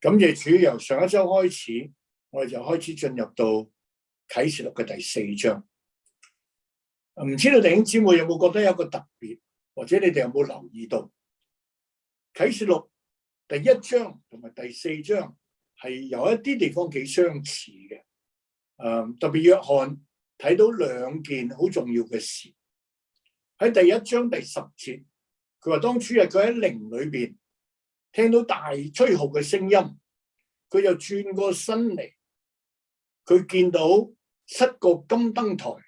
感謝主，由上一周開始，我哋就開始進入到啟示錄嘅第4章。唔知道弟兄姊妹有冇覺得有個特別，或者你哋有冇留意到啟示錄第1章同埋第4章係有一啲地方幾相似嘅。特別約翰睇到2件好重要嘅事。喺第1章第10節，佢話當主日佢喺靈裏邊聽到大吹號嘅聲音，佢就轉過身嚟，佢見到7個金燈台，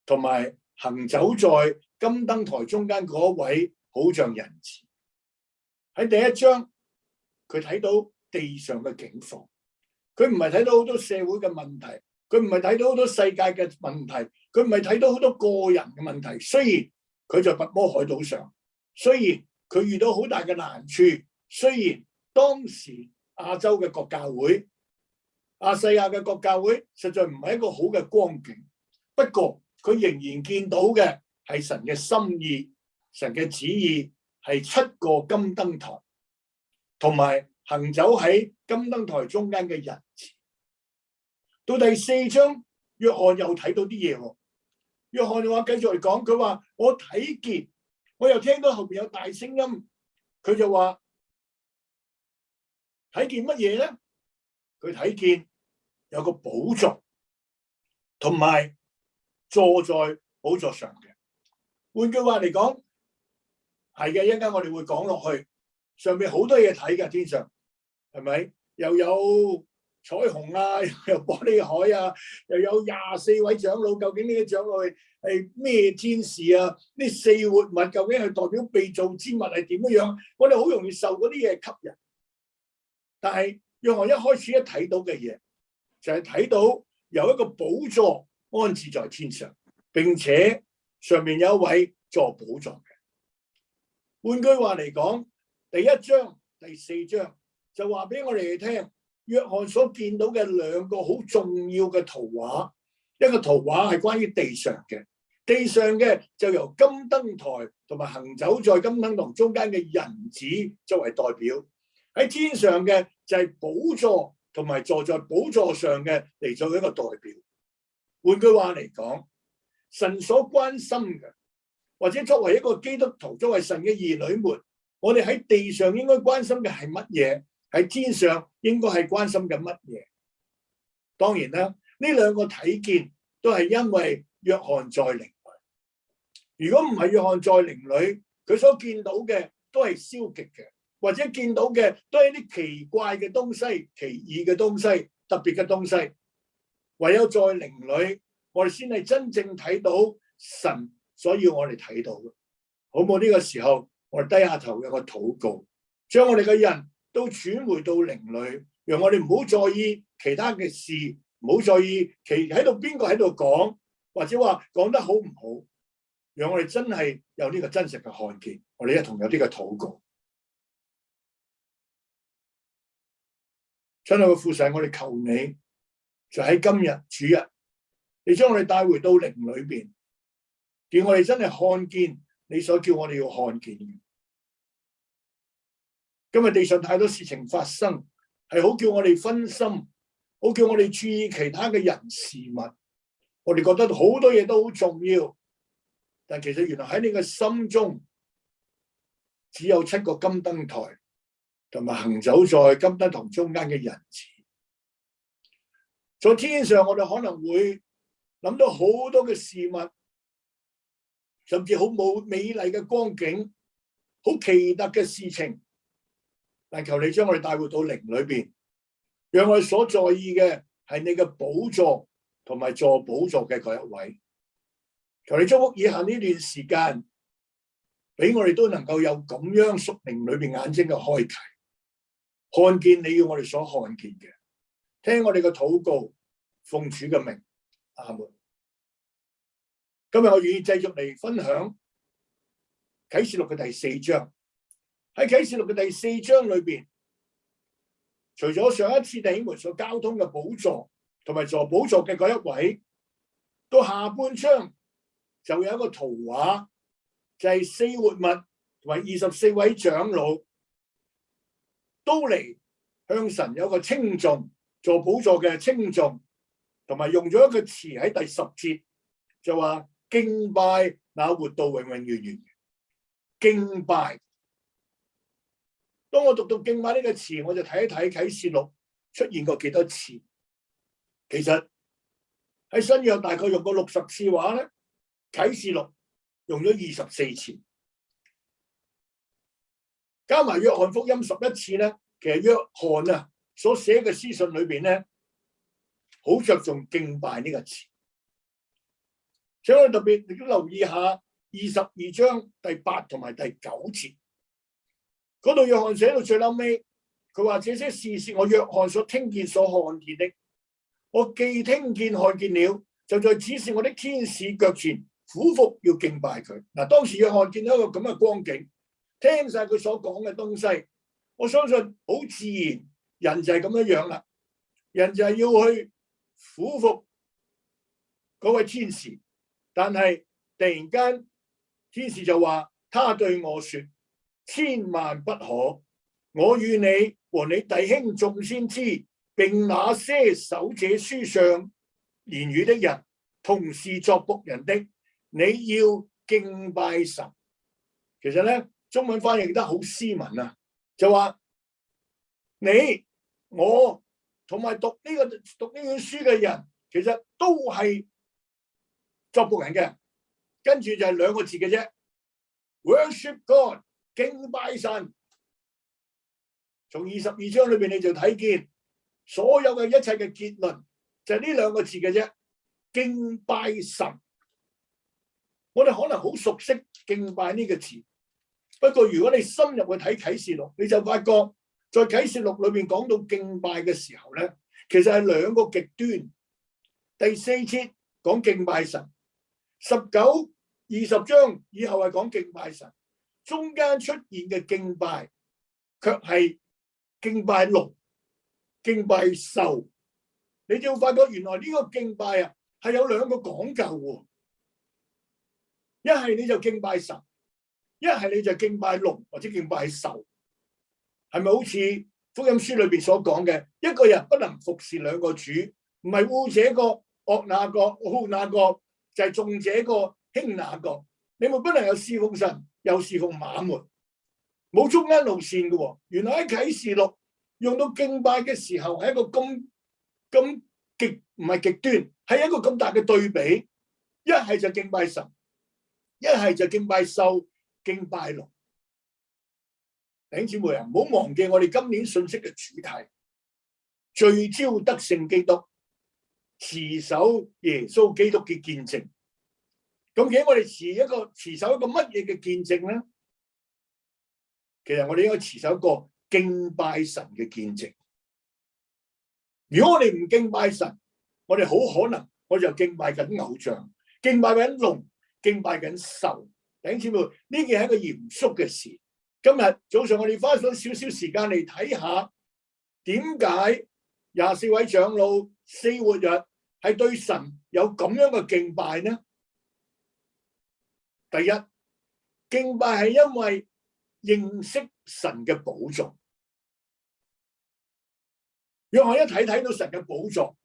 同埋行走在金燈台中間嗰位好像人子。喺第1章，佢睇到地上嘅境況，佢唔係睇到好多社會嘅問題，佢唔係睇到好多世界嘅問題，佢唔係睇到好多個人嘅問題。雖然佢在拔摩海島上，雖然佢遇到好大嘅難處，雖然當時亞洲嘅國教會、亞細亞嘅國教會實在唔係一個好嘅光景，不過佢仍然見到嘅係神嘅心意，神嘅旨意係7個金燈台，同埋行走喺金燈台中間嘅人子。到第4章，約翰又睇到啲嘢喎。約翰嘅話繼續嚟講，佢話我睇見，我又聽到後邊有大聲音，佢就話睇見乜嘢咧？佢睇見有個寶座，同埋坐在寶座上嘅。換句話嚟講，係嘅，一陣間我哋會講落去，上面好多嘢睇嘅，天上係咪？又有彩虹啊，又有玻璃海啊，又有24位長老，究竟呢啲長老係咩天使啊？呢4活物究竟係代表被造之物係點樣？我哋好容易受嗰啲嘢吸引。但係約翰一開始一睇到嘅嘢，就係睇到有一個寶座安置在天上，並且上面有一位坐寶座嘅。換句話嚟講，第1章、第4章就話俾我哋聽，約翰所見到嘅2個好重要嘅圖畫。一個圖畫係關於地上嘅，地上嘅就由金燈台同埋行走在金燈台中間嘅人子作為代表。喺天上嘅就係寶座同埋坐在寶座上嘅嚟做一個代表。換句話嚟講，神所關心嘅，或者作為一個基督徒，作為神嘅兒女們，我哋喺地上應該關心嘅係乜嘢？喺天上應該係關心嘅乜嘢？當然啦，呢2個睇見都係因為約翰在靈裏。如果唔係約翰在靈裏，佢所見到嘅都係消極嘅。或者見到嘅都係一啲奇怪嘅東西、奇異嘅東西、特別嘅東西。唯有在靈裏，我哋先係真正睇到神所要我哋睇到嘅。好冇？呢個時候，我哋低下頭有個禱告，將我哋嘅人都轉回到靈裏，讓我哋唔好在意其他嘅事，唔好在意喺度邊個喺度講，或者話講得好唔好，讓我哋真係有呢個真實嘅看見。我哋一同有呢個禱告。親愛嘅父神，我哋求你就喺今日主日，你將我哋帶回到靈裏邊，叫我哋真係看見你所叫我哋要看見嘅。今日地上太多事情發生，係好叫我哋分心，好叫我哋注意其他嘅人事物。我哋覺得好多嘢都好重要，但其實原來喺你嘅心中，只有7個金燈台，同埋行走在金燈台中間嘅人子。在天上，我哋可能會諗到好多嘅事物，甚至好冇美麗嘅光景，好奇特嘅事情。但求你將我哋帶回到靈裏邊，讓我哋所在意嘅係你嘅寶座同埋坐寶座嘅嗰一位。求你祝福以下呢段時間，俾我哋都能夠有咁樣屬靈裏邊眼睛嘅開啟，看見你要我哋所看見嘅，聽我哋嘅禱告，奉主嘅名，阿門。今日我願意繼續嚟分享啟示錄嘅第4章。喺啟示錄嘅第4章裏邊，除咗上一次弟兄們所交通嘅寶座同埋坐寶座嘅嗰一位，到下半章就有一個圖畫，就係4活物同埋24位長老都嚟向神有個稱頌，做寶座嘅稱頌，同埋用咗一個詞喺第10節，就話敬拜那活到永永遠遠嘅敬拜。當我讀到敬拜呢個詞，我就睇一睇啟示錄出現過幾多次。其實喺新約大概用過60次話咧，啟示錄用咗24次，加埋約翰福音11次咧。其實約翰啊所寫嘅書信裏邊咧，好着重敬拜呢個詞。所以我特別亦都留意下22章第8同埋第9節。嗰度約翰寫到最後尾，佢話這些事是我約翰所聽見所看見的，我既聽見看見了，就在指示我的天使腳前俯伏要敬拜佢。嗱，當時約翰見到一個咁嘅光景，聽晒佢所講嘅東西，我相信好自然，人就係咁樣樣啦，人就係要去俯伏嗰位天使，但係突然間天使就話，他對我說，千萬不可，我與你和你弟兄眾先知，並那些守這書上言語的人，同是作僕人的，你要敬拜神。其實咧，中文翻譯得好斯文啊，就話你我同埋讀呢本書嘅人，其實都係作僕人嘅。跟住就係2個字嘅啫 ，worship God。敬拜神，從22章裏邊你就睇見所有嘅一切嘅結論就係呢2個字嘅啫，敬拜神。我哋可能好熟悉敬拜呢個詞，不過如果你深入去睇啟示錄，你就發覺在啟示錄裏邊講到敬拜嘅時候咧，其實係2個極端。第4節講敬拜神，19、20章以後係講敬拜神。中間出現嘅敬拜，卻係敬拜龍、敬拜獸。你就會發覺原來呢個敬拜啊，係有2個講究喎。一係你就敬拜神，一係你就敬拜龍或者敬拜獸。係咪好似福音書裏邊所講嘅，一個人不能服侍2個主，唔係惡這個惡那個，好那個就係重這個輕那個。你們不能有侍奉神又侍奉馬門，冇中間路線嘅喎。原來喺啟示錄用到敬拜嘅時候係一個咁極唔係極端，係一個咁大嘅對比。一係就敬拜神，一係就敬拜獸、敬拜龍。弟兄姊妹啊，唔好忘記我哋今年信息嘅主題，聚焦得勝基督，持守耶穌基督嘅見證。咁其實我哋持守一個乜嘢嘅見證咧？其實我哋應該持守一個敬拜神嘅見證。如果我哋唔敬拜神，我哋好可能我就敬拜緊偶像，敬拜緊龍，敬拜緊獸。弟兄姊妹，呢件係一個嚴肅嘅事。今日早上我哋花咗少少時間嚟睇下，點解24位長老4活日係對神有咁樣嘅敬拜呢？第一，敬拜係因為認識神嘅寶座。約翰一睇到神嘅寶座，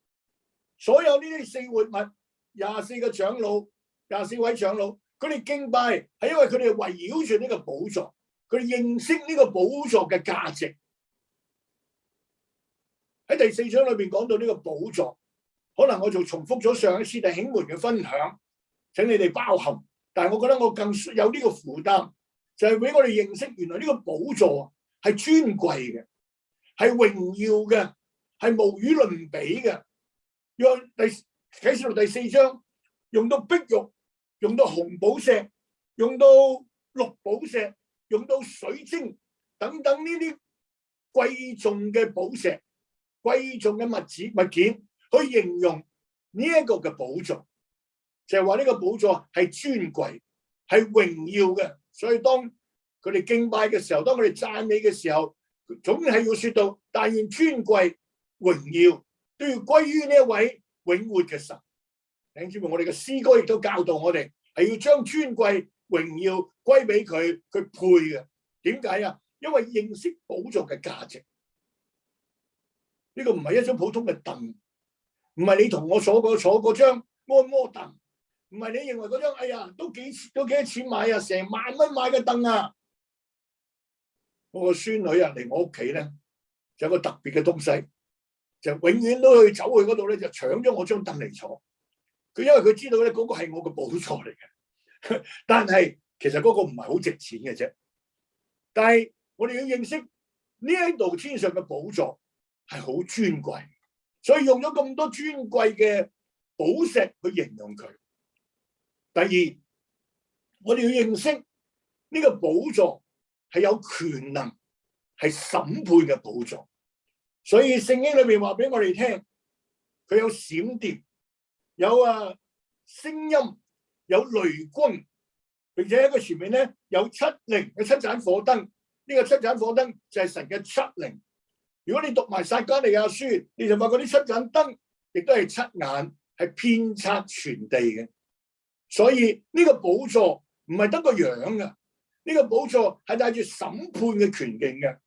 所有呢啲4活物、24個長老、24位長老，佢哋敬拜係因為佢哋圍繞住呢個寶座，佢哋認識呢個寶座嘅價值。喺第4章裏邊講到呢個寶座，可能我就重複咗上一次弟兄們嘅分享，請你哋包涵。但係我覺得我更有呢個負擔，就係俾我哋認識原來呢個寶座係尊貴嘅，係榮耀嘅，係無與倫比嘅。用啟示錄第4章用到碧玉，用到紅寶石，用到綠寶石，用到水晶等等呢啲貴重嘅寶石、貴重嘅物件去形容呢一個嘅寶座。就係話呢個寶座係尊貴、係榮耀嘅，所以當佢哋敬拜嘅時候，當佢哋讚美嘅時候，總係要說到但願尊貴、榮耀都要歸於呢一位永活嘅神。弟兄姊妹，我哋嘅詩歌亦都教導我哋係要將尊貴、榮耀歸俾佢，佢配嘅。點解啊？因為認識寶座嘅價值。呢個唔係一張普通嘅凳，唔係你同我坐嗰張按摩凳，唔係你認為嗰張哎呀都幾多錢買啊，成萬蚊買嘅凳啊！我個孫女啊嚟我屋企咧，就有個特別嘅東西，就永遠都去走去嗰度咧，就搶咗我張凳嚟坐。佢因為佢知道咧嗰個係我嘅寶座嚟嘅，但係其實嗰個唔係好值錢嘅啫。但係我哋要認識呢一度天上嘅寶座係好尊貴，所以用咗咁多尊貴嘅寶石去形容佢。第二，我哋要認識呢個寶座係有權能，係審判嘅寶座。所以聖經裏面話俾我哋聽，佢有閃電，有聲音，有雷轟，並且喺佢前面咧有七靈，有七盞火燈。呢個七盞火燈就係神嘅七靈。如果你讀埋撒迦利亞書，你就發覺啲七盞燈亦都係七眼，係遍察全地嘅。所以呢個寶座唔係得個樣噶，呢個寶座係帶住審判嘅權柄嘅。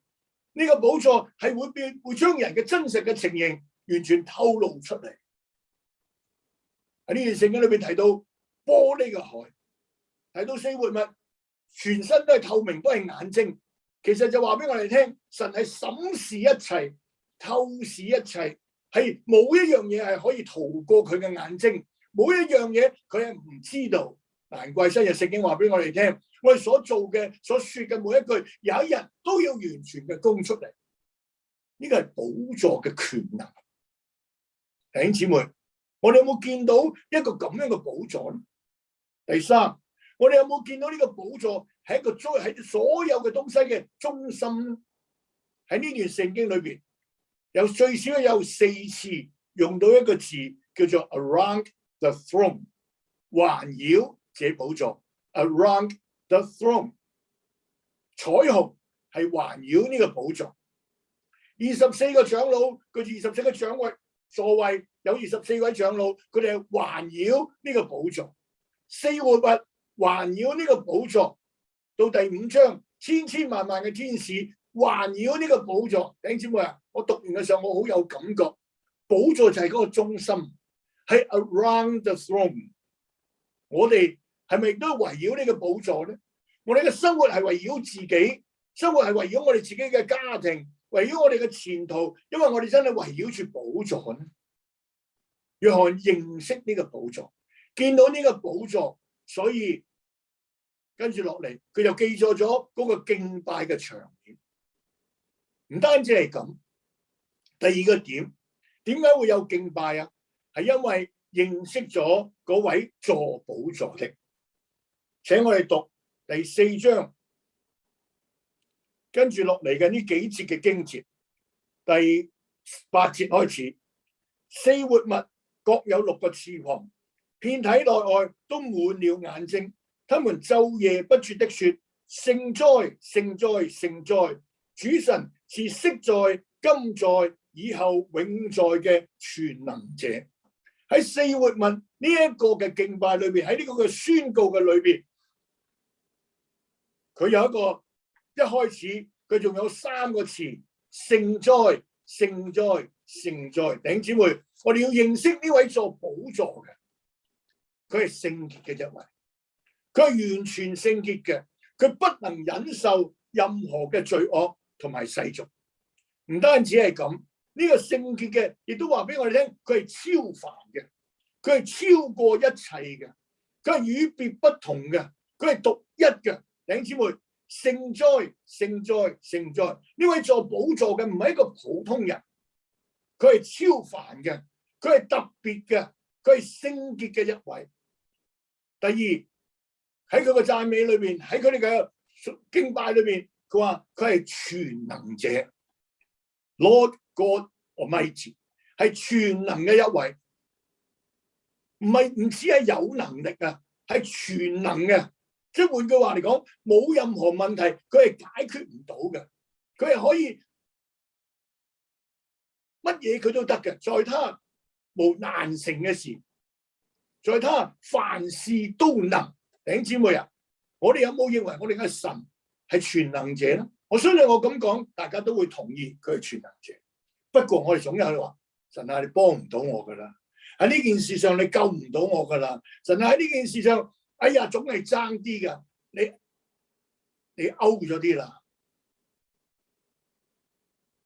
呢個寶座係會將人嘅真實嘅情形完全透露出嚟。喺呢段聖經裏邊提到玻璃嘅海，提到四活物全身都係透明，都係眼睛。其實就話俾我哋聽，神係審視一切、透視一切，係冇一樣嘢係可以逃過佢嘅眼睛，冇一樣嘢佢係唔知道。難怪新約聖經話俾我哋聽，我哋所做嘅、所說嘅每一句，有一日都要完全嘅供出嚟。呢個係寶座嘅權能。弟兄姊妹，我哋有冇見到一個咁樣嘅寶座咧？第三，我哋有冇見到呢個寶座係一個喺所有嘅東西嘅中心？喺呢段聖經裏邊，有最少有4次用到一個字叫做 around the throne， 環繞這寶座 around the throne。 彩虹係環繞呢個寶座，24個長老，佢24個長位座位，有24位長老，佢哋係環繞呢個寶座。四活物環繞呢個寶座，到第5章，千千萬萬嘅天使環繞呢個寶座。弟兄姊妹啊，我讀完嘅時候我好有感覺，寶座就係嗰個中心，係 around the throne。 我哋係咪都圍繞呢個寶座咧？我哋嘅生活係圍繞自己，生活係圍繞我哋自己嘅家庭，圍繞我哋嘅前途，因為我哋真係圍繞住寶座咧。約翰認識呢個寶座，見到呢個寶座，所以跟住落嚟，佢就記載咗嗰個敬拜嘅場面。唔單止係咁，第二個點解會有敬拜啊？係因為認識咗嗰位坐寶座的。請我哋讀第4章，跟住落嚟嘅呢幾節嘅經節，第8節開始。四活物各有6個翅膀，遍體內外都滿了眼睛，他們晝夜不絕的說：聖哉，聖哉，聖哉！主神是昔在、今在、以後永在嘅全能者。喺四活物呢一個嘅敬拜裏邊，喺呢個嘅宣告嘅裏邊，佢有一個一開始佢仲有3個詞：聖哉，聖哉，聖哉！弟兄姊妹，我哋要認識呢位坐寶座嘅，佢係聖潔嘅一位，佢係完全聖潔嘅，佢不能忍受任何嘅罪惡同埋世俗。唔單止係咁，呢個聖潔嘅亦都話俾我哋聽，佢係超凡嘅，佢係超過一切嘅，佢係與別不同嘅，佢係獨一嘅。弟兄姊妹，聖哉，聖哉，聖哉！呢位坐寶座嘅唔係一個普通人，佢係超凡嘅，佢係特別嘅，佢係聖潔嘅一位。第二，喺佢嘅讚美裏邊，喺佢哋嘅敬拜裏邊，佢話佢係全能者 ，Lord God Almighty， 係全能嘅一位，唔止係有能力啊，係全能嘅。即係換句話嚟講，冇任何問題佢係解決唔到嘅，佢係可以乜嘢佢都得嘅，在他無難成嘅事，在他凡事都能。弟兄姊妹啊，我哋有冇認為我哋嘅神係全能者咧？我相信我咁講，大家都會同意佢係全能者。不過我哋總有喺度話，神啊，你幫唔到我噶啦，喺呢件事上你救唔到我噶啦，神啊，喺呢件事上，哎呀，總係爭啲噶，你勾咗啲啦。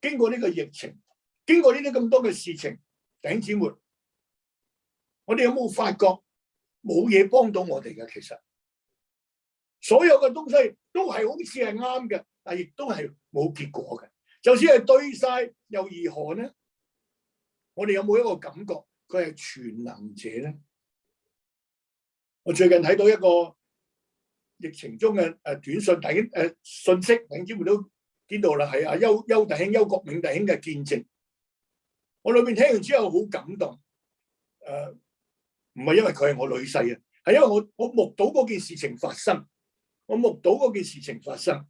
經過呢個疫情，經過呢啲咁多嘅事情，弟兄姊妹，我哋有冇發覺冇嘢幫到我哋嘅？其實所有嘅東西都係好似係啱嘅，但亦都係冇結果嘅。就算係對晒，又如何呢？我哋有冇一個感覺佢係全能者咧？我最近睇到一個疫情中嘅短信信息，弟兄姊妹都見到啦，係邱弟兄、邱國銘弟兄嘅見證。我裏面聽完之後好感動。唔係因為佢係我女婿啊，係因為我目睹嗰件事情發生。我目睹嗰件事情發生，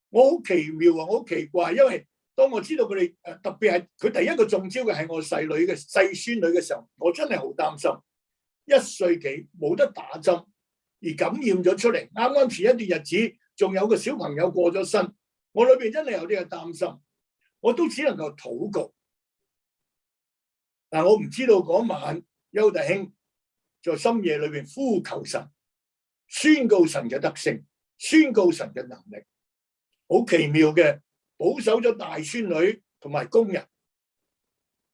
我好奇妙啊！我好奇怪，因為當我知道佢哋特別係佢第一個中招嘅係我細女嘅細孫女嘅時候，我真係好擔心。1歲幾冇得打針而感染咗出嚟，啱啱前一段日子仲有個小朋友過咗身，我裏邊真係有啲嘅擔心，我都只能夠禱告。但我唔知道嗰晚邱弟兄在深夜裏邊呼求神，宣告神嘅德性，宣告神嘅能力，好奇妙嘅保守咗大孫女同埋工人。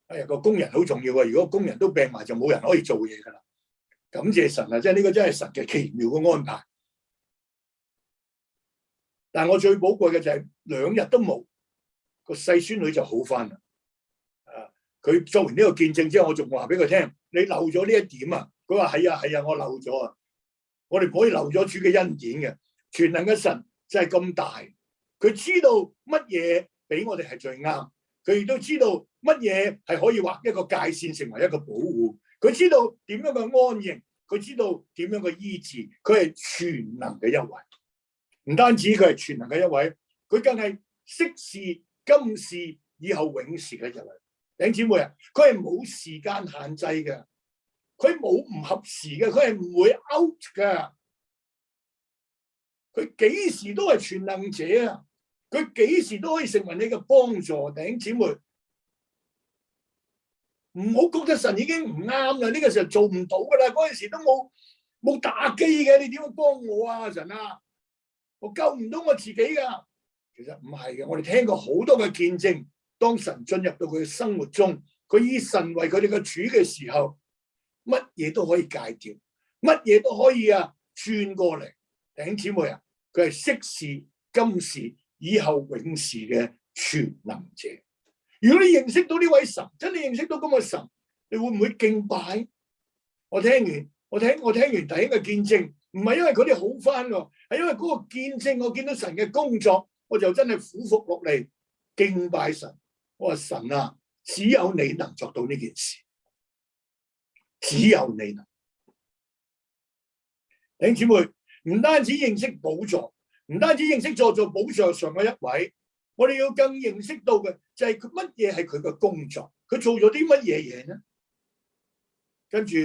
哎呀，個工人好重要啊！如果工人都病埋，就冇人可以做嘢噶啦。感謝神啊！即係呢個真係神嘅奇妙嘅安排。但我最寶貴嘅就係2日都冇，個細孫女就好翻啦。佢做完呢個見證之後，我仲話俾佢聽：你漏咗呢一點啊！佢話係啊，我漏咗啊！我哋唔可以漏咗主嘅恩典嘅。全能嘅神就係咁大，佢知道乜嘢俾我哋係最啱，佢亦都知道乜嘢係可以劃一個界線成為一個保護。佢知道點樣嘅安營，佢知道點樣嘅醫治，佢係全能嘅一位。唔單止佢係全能嘅一位，佢更係昔時、今時、以後永時嘅一位。弟兄姊妹啊，佢係冇時間限制嘅，佢冇唔合時嘅，佢係唔會 out 噶。佢幾時都係全能者啊！佢幾時都可以成為你嘅幫助。弟兄姊妹，唔好覺得神已經唔啱啦，呢個時候做唔到噶啦。嗰陣時都冇打機嘅，你點樣幫我啊？神啊，我救唔到我自己噶。其實唔係嘅，我哋聽過好多嘅見證，當神進入到佢嘅生活中，佢以神為佢哋嘅主嘅時候，乜嘢都可以戒掉，乜嘢都可以轉過嚟。弟兄姊妹啊，佢係昔時、今時、以後永時嘅全能者。如果你認識到呢位神，真係認識到咁嘅神，你會唔會敬拜？我聽完弟兄嘅見證，唔係因為佢哋好翻喎，係因為嗰個見證，我見到神嘅工作，我就真係俯伏落嚟敬拜神。我話神啊，只有你能做到呢件事，只有你能。弟兄姊妹，唔單止認識寶座，唔單止認識坐在寶座上嘅一位，我哋要更認識到嘅就係佢乜嘢係佢嘅工作，佢做咗啲乜嘢嘢呢？跟住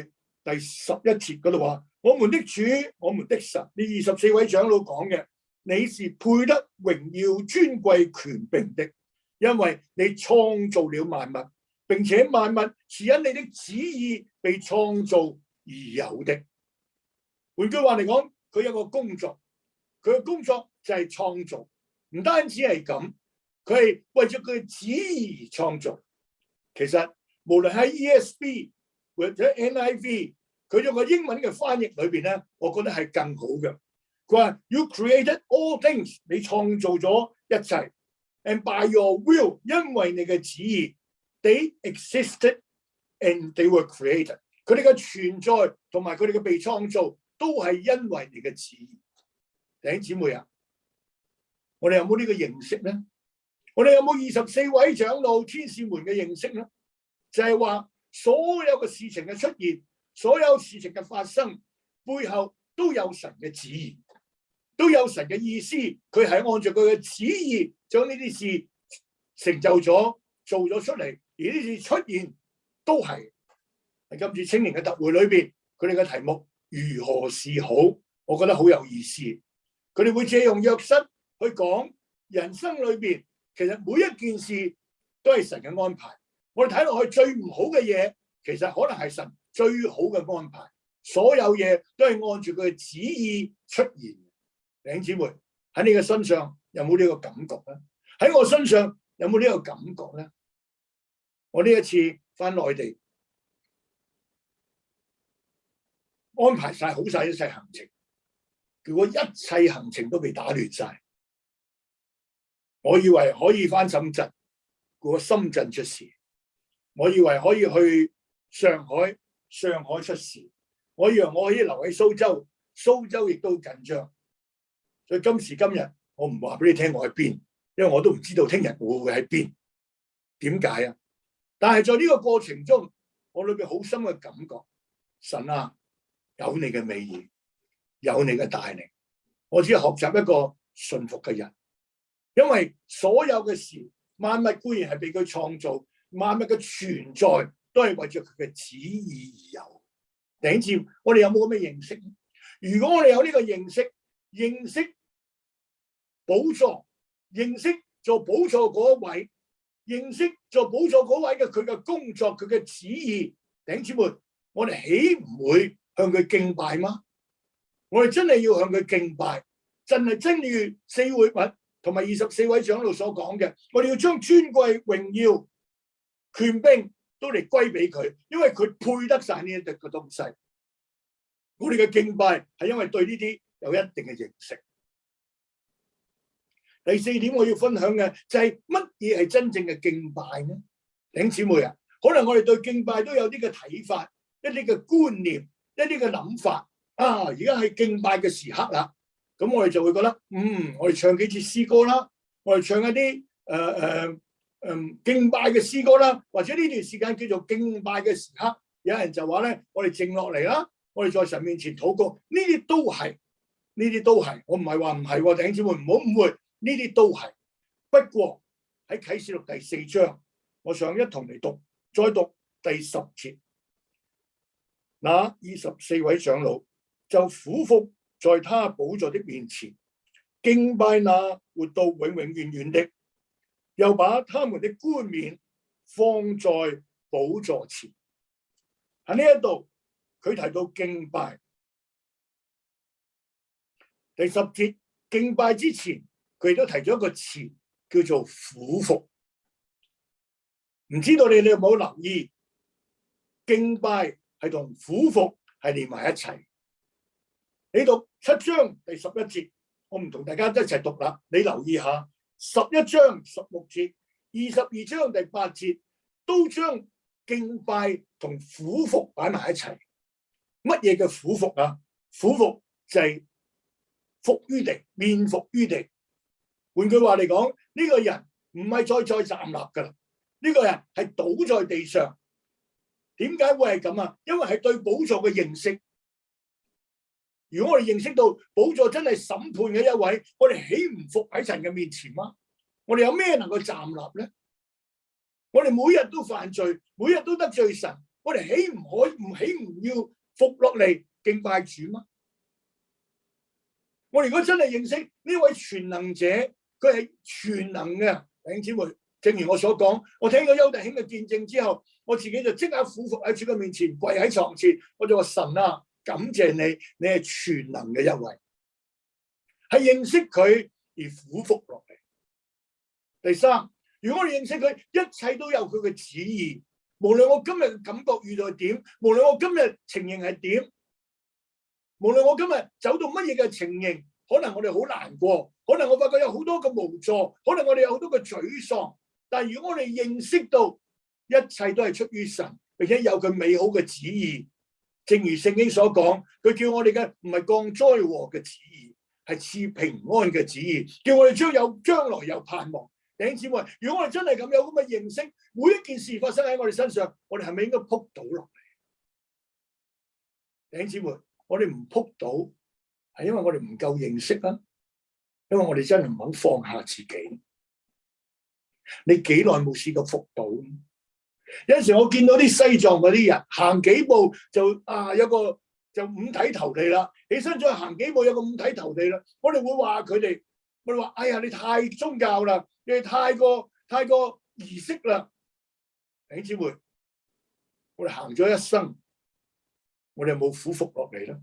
第11節嗰度話：我們的主，我們的神，呢24位長老講嘅，你是配得榮耀、尊貴、權柄的，因為你創造了萬物，並且萬物是因你的旨意被創造而有的。換句話嚟講，佢有個工作，佢嘅工作就係創造，唔單止係咁，佢係為咗佢嘅旨意而創造。其實無論喺 ESV 或者 NIV， 佢用個英文嘅翻譯裏邊咧，我覺得係更好嘅。佢話 You created all things， 你創造咗一切 ，and by your will， 因為你嘅旨意 ，they existed and they were created。佢哋嘅存在同埋佢哋嘅被創造，都係因為你嘅旨意。弟兄姊妹啊，我哋有冇呢個認識咧？我哋有冇24位長老天使們嘅認識咧？就係話所有嘅事情嘅出現，所有事情嘅發生背後都有神嘅旨意，都有神嘅意思。佢係按照佢嘅旨意將呢啲事成就咗，做咗出嚟。而呢啲事出現都係喺今次青年嘅特會裏邊，佢哋嘅題目如何是好，我覺得好有意思。佢哋會借用約瑟去講人生裏邊，其實每一件事都係神嘅安排，我哋睇落去最唔好嘅嘢，其實可能係神最好嘅安排。所有嘢都係按住佢嘅旨意出現。弟兄姊妹，喺你嘅身上有冇呢個感覺咧？喺我身上有冇呢個感覺咧？我呢一次翻內地，安排晒好晒一切行程，結果一切行程都被打亂晒。我以為可以翻深圳，結果深圳出事；我以為可以去上海，上海出事；我以為我可以留喺蘇州，蘇州亦都緊張。所以今時今日，我唔話俾你聽我喺邊，因為我都唔知道聽日我會喺邊。點解啊？但係在呢個過程中，我裏邊好深嘅感覺，神啊，有你嘅美意，有你嘅帶領，我只係學習一個順服嘅人。因為所有嘅事，萬物固然係被佢創造，萬物嘅存在都係為咗佢嘅旨意而有。弟兄姊妹，我哋有冇咁嘅認識？如果我哋有呢個認識，認識寶座，認識做寶座嗰位，認識做寶座嗰位嘅佢嘅工作，佢嘅旨意，弟兄姊妹，我哋豈唔會向佢敬拜嗎？我哋真係要向佢敬拜，真係正如四活物同埋24位長老所講嘅，我哋要將尊貴、榮耀、權柄都嚟歸俾佢，因為佢配得晒呢一啲嘅東西。我哋嘅敬拜係因為對呢啲有一定嘅認識。第四點我要分享嘅就係乜嘢係真正嘅敬拜呢？弟兄姊妹啊，可能我哋對敬拜都有啲嘅睇法，一啲嘅觀念，一啲嘅諗法啊。而家係敬拜嘅時刻啦。咁我哋就會覺得，我哋唱幾次詩歌啦，我哋唱一啲敬拜嘅詩歌啦，或者呢段時間叫做敬拜嘅時刻。有人就話咧，我哋靜落嚟啦，我哋在神面前禱告，呢啲都係，呢啲都係。我唔係話唔係，弟兄姊妹唔好誤會，呢啲都係。不過喺啟示錄第4章，我想一同嚟讀，再讀第10節。那24位長老就俯伏在他寶座的面前，敬拜那活到永永遠遠的，又把他們的冠冕放在寶座前。喺呢一度，佢提到敬拜。第10節，敬拜之前，佢亦都提咗一個詞，叫做俯伏。唔知道你哋有冇留意，敬拜係同俯伏係連埋一齊。你讀7章第11節，我唔同大家一齊讀啦。你留意下11章16節、22章第8節，都將敬拜同俯伏擺埋一齊。乜嘢嘅俯伏啊？俯伏就係伏於地，面伏於地。換句話嚟講，呢個人唔係再站立噶啦，呢個人係倒在地上。點解會係咁啊？因為係對寶座嘅認識。如果我哋認識到寶座真係審判嘅一位，我哋豈唔伏喺神嘅面前嗎？我哋有咩能夠站立咧？我哋每日都犯罪，每日都得罪神，我哋豈唔要伏落嚟敬拜主嗎？我哋如果真係認識呢位全能者，佢係全能嘅。弟兄姊妹，正如我所講，我聽咗邱弟兄嘅見證之後，我自己就即刻俯伏喺主嘅面前，跪喺床前，我就話神啊，感謝你，你係全能嘅一位，係認識佢而俯伏落嚟。第三，如果我哋認識佢，一切都有佢嘅旨意。無論我今日嘅感覺遇到係點，無論我今日情形係點，無論我今日走到乜嘢嘅情形，可能我哋好難過，可能我發覺有好多嘅無助，可能我哋有好多嘅沮喪。但係如果我哋認識到一切都係出於神，並且有佢美好嘅旨意，正如聖經所講，佢叫我哋嘅唔係降災禍嘅旨意，係賜平安嘅旨意，叫我哋將來有盼望。弟兄姊妹，如果我哋真係咁有咁嘅認識，每一件事發生喺我哋身上，我哋係咪應該撲倒落嚟？弟兄姊妹，我哋唔撲倒，係因為我哋唔夠認識啦，因為我哋真係唔肯放下自己。你幾耐冇試過撲倒？有陣時我見到啲西藏嗰啲人行幾步就有個就五體投地啦，起身再行幾步有個五體投地啦。我哋會話佢哋，我哋話哎呀，你太宗教啦，你太過儀式啦。弟兄姊妹，我哋行咗一生，我哋有冇俯伏落嚟咧？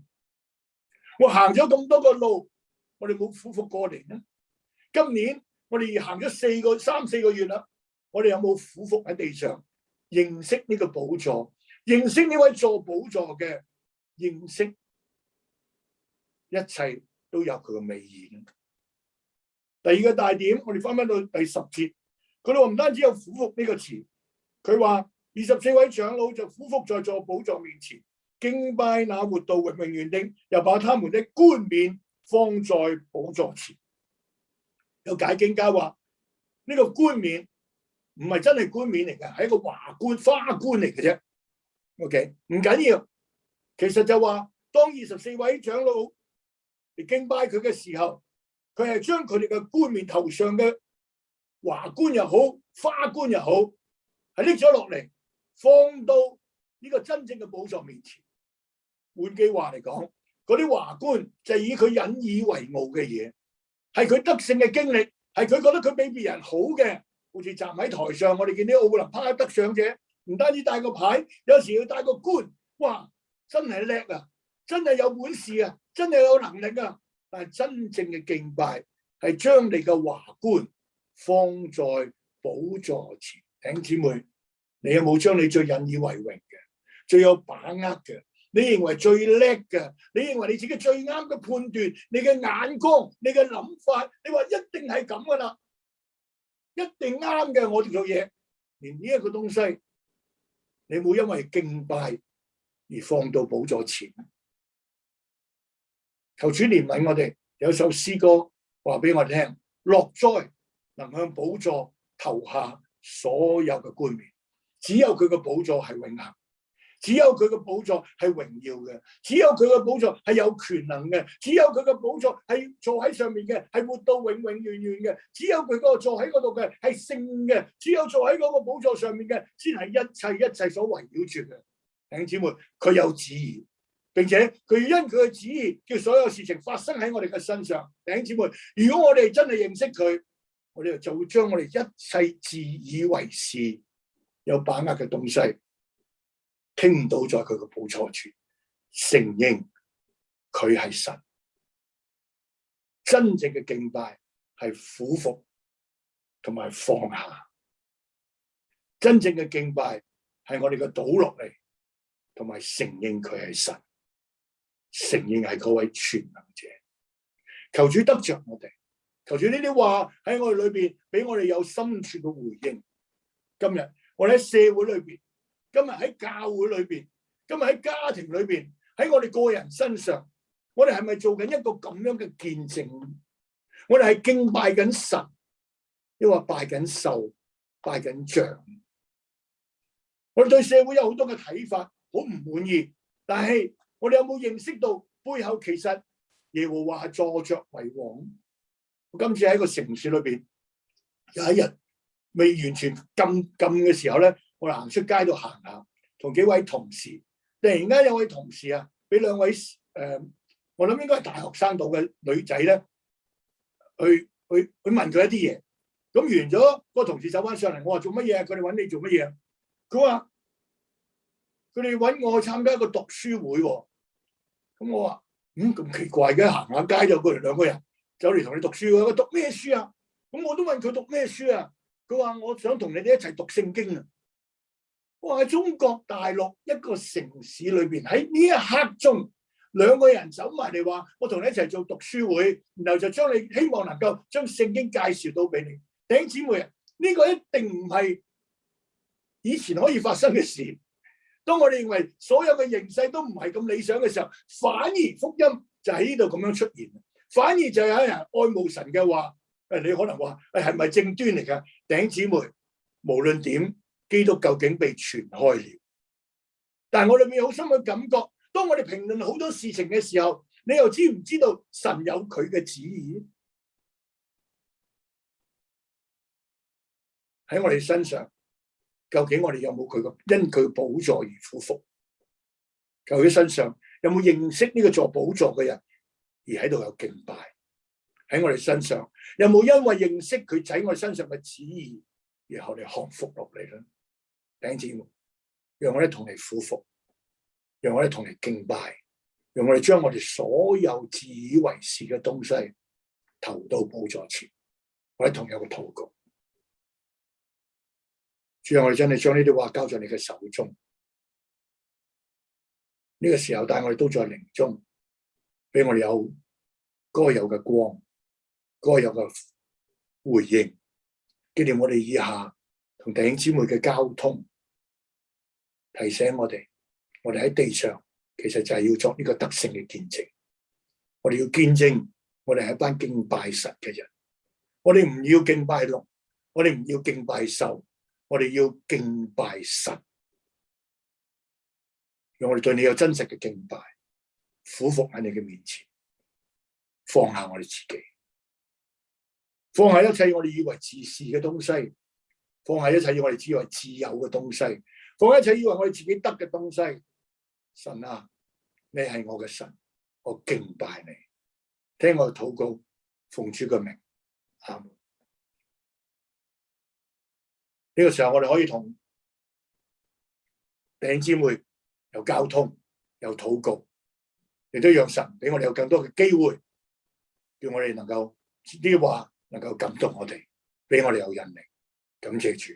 我行咗咁多個路，我哋冇俯伏過嚟咧？今年我哋行咗3、4個月啦，我哋有冇俯伏喺地上認識呢個寶座，認識呢位坐寶座嘅，認識一切都有佢嘅美意。第二個大點，我哋翻到第10節，佢哋話唔單止有俯伏呢個詞，佢話24位長老就俯伏在坐寶座面前，敬拜那活到永永遠的，又把他們的冠冕放在寶座前。有解經家話呢個冠冕唔係真係冠冕嚟嘅，係一個華冠花冠嚟嘅啫。OK， 唔緊要，其實就話當24位長老嚟敬拜佢嘅時候，佢係將佢哋嘅冠冕頭上嘅華冠又好，花冠又好，係拎咗落嚟，放到呢個真正嘅寶座面前。換句話嚟講，嗰啲華冠就係以佢引以為傲嘅嘢，係佢得勝嘅經歷，係佢覺得佢比別人好嘅。好似站喺台上，我哋見啲奧林匹克得獎者，唔單止帶個牌，有時要帶個冠，哇，真係叻啊，真係有本事啊，真係有能力啊。但係真正嘅敬拜係將你嘅華冠放在寶座前。弟兄姊妹，你有冇將你最引以為榮嘅、最有把握嘅、你認為最叻嘅、你認為你自己最啱嘅判斷、你嘅眼光、你嘅諗法，你話一定係咁噶啦，一定啱嘅，我哋做嘢，連呢一個東西，你冇因為敬拜而放到寶座前。求主憐憫我哋，有首詩歌話俾我哋聽：樂哉能向寶座投下所有嘅冠冕，只有佢嘅寶座係永恆，只有佢嘅寶座係榮耀嘅，只有佢嘅寶座係有權能嘅，只有佢嘅寶座係坐喺上面嘅，係活到永永遠遠嘅，只有佢嗰個坐喺嗰度嘅係聖嘅，只有坐喺嗰個寶座上面嘅先係一切所圍繞住嘅。弟兄姊妹，佢有旨意，並且佢因佢嘅旨意叫所有事情發生喺我哋嘅身上。弟兄姊妹，如果我哋真係認識佢，我哋就會將我哋一切自以為是有把握嘅東西傾倒在佢嘅寶座處，承認佢係神。真正嘅敬拜係俯伏同埋放下，真正嘅敬拜係我哋嘅倒落嚟，同埋承認佢係神，承認係嗰位全能者。求主得着我哋，求主呢啲話喺我哋裏邊俾我哋有深處嘅回應。今日我哋喺社會裏邊，今日喺教會裏邊，今日喺家庭裏邊，喺我哋個人身上，我哋係咪做緊一個咁樣嘅見證？我哋係敬拜緊神，抑或拜緊獸、拜緊像？我哋對社會有好多嘅睇法，好唔滿意，但係我哋有冇認識到背後其實耶和華係坐着為王？我今次喺個城市裏邊，有一日未完全禁嘅時候咧，我哋行出街度行下，同幾位同事，突然間有位同事啊，俾兩位我諗應該係大學生度嘅女仔咧，去問佢一啲嘢。咁完咗，個同事走翻上嚟，我話做乜嘢？佢哋揾你做乜嘢？佢話佢哋揾我去參加一個讀書會喎。咁我話咁奇怪嘅，行下街就過嚟兩個人走嚟同你讀書喎。佢讀咩書啊？咁我都問佢讀咩書啊？佢話我想同你哋一齊讀聖經啊。我話喺中國大陸一個城市裏邊，喺呢一刻中，兩個人走埋嚟話我同你一齊做讀書會，然後就將你希望能夠將聖經介紹到俾你。弟兄姊妹啊，呢個一定唔係以前可以發生嘅事。當我哋認為所有嘅形勢都唔係咁理想嘅時候，反而福音就喺呢度咁樣出現。反而就有人愛慕神嘅話，你可能話係咪正端嚟㗎？弟兄姊妹，無論點，基督究竟被傳開了。但係我裏面好深嘅感覺，當我哋評論好多事情嘅時候，你又知唔知道神有佢嘅旨意喺我哋身上？究竟我哋有冇佢個因佢寶座而俯伏？究竟身上有冇認識呢個坐寶座嘅人而喺度有敬拜？喺我哋身上有冇因為認識佢喺我哋身上嘅旨意而後嚟降服落嚟咧？弟兄姊妹，讓我哋同你俯伏，讓我哋同你敬拜，讓我哋將我哋所有自以為是嘅東西投到寶座前，我哋同有個禱告。主啊，我哋真係將呢啲話交在你嘅手中。呢個時候，但係我哋都在靈中，俾我哋有該有嘅光，該有嘅回應，紀念我哋以下同弟兄姊妹嘅交通，提醒我哋喺地上其實就係要作呢個得勝嘅見證。我哋要見證，我哋係一班敬拜神嘅人。我哋唔要敬拜龍，我哋唔要敬拜獸，我哋要敬拜神。讓我哋對你有真實嘅敬拜，俯伏喺你嘅面前，放下我哋自己，放下一切我哋以為自是嘅東西，放下一切我哋以為自有嘅東西，放下一切以為我哋自己得嘅東西。神啊，你係我嘅神，我敬拜你，聽我嘅禱告，奉主嘅名，阿門。呢個時候我哋可以同弟兄姊妹有交通，有禱告，亦都讓神俾我哋有更多嘅機會，叫我哋能夠呢啲話能夠感動我哋，俾我哋有引力。感謝主。